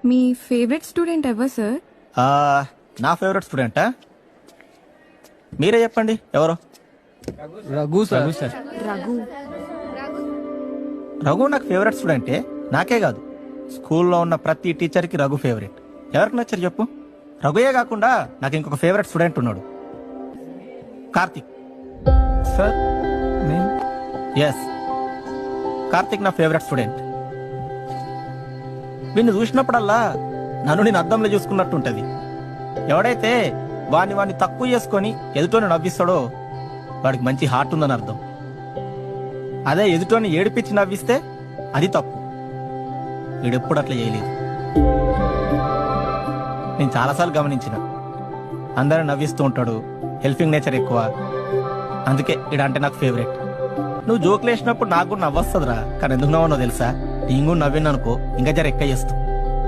మీ favourite student ఎవరు sir? నా favourite స్టూడెంటా? మీరే చెప్పండి ఎవరు? రఘు సార్. రఘు. రఘు నాకు ఫేవరెట్ స్టూడెంటే, నాకే కాదు స్కూల్లో ఉన్న ప్రతి టీచర్కి రఘు ఫేవరెట్. ఎవరికి నచ్చారు చెప్పు? రఘుయే కాకుండా నాకు ఇంకొక ఫేవరెట్ స్టూడెంట్ ఉన్నాడు, కార్తిక్. సార్ ఎస్, కార్తిక్ నా ఫేవరెట్ స్టూడెంట్. వీడిని చూసినప్పుడల్లా నన్ను నేను అద్దంలో చూసుకున్నట్టుంటది. ఎవడైతే వాడిని తక్కువ చేసుకొని ఎదుటోని నవ్విస్తాడో వాడికి మంచి హార్ట్ ఉందని అర్థం. అదే ఎదుటోని ఏడిపించి నవ్విస్తే అది తప్పు. వీడెప్పుడు అట్లా చేయలేదు. నేను చాలాసార్లు గమనించిన, అందరూ నవ్విస్తూ ఉంటాడు, హెల్పింగ్ నేచర్ ఎక్కువ, అందుకే వీడంటే నాకు ఫేవరెట్. నువ్వు జోకులు వేసినప్పుడు నాకు కూడా నవ్వొస్తుందిరా, కానీ ఎందుకు నవ్వనో తెలుసా? నేను కూడా నవ్విన అనుకో ఇంకా జర ఎక్క చేస్తావు.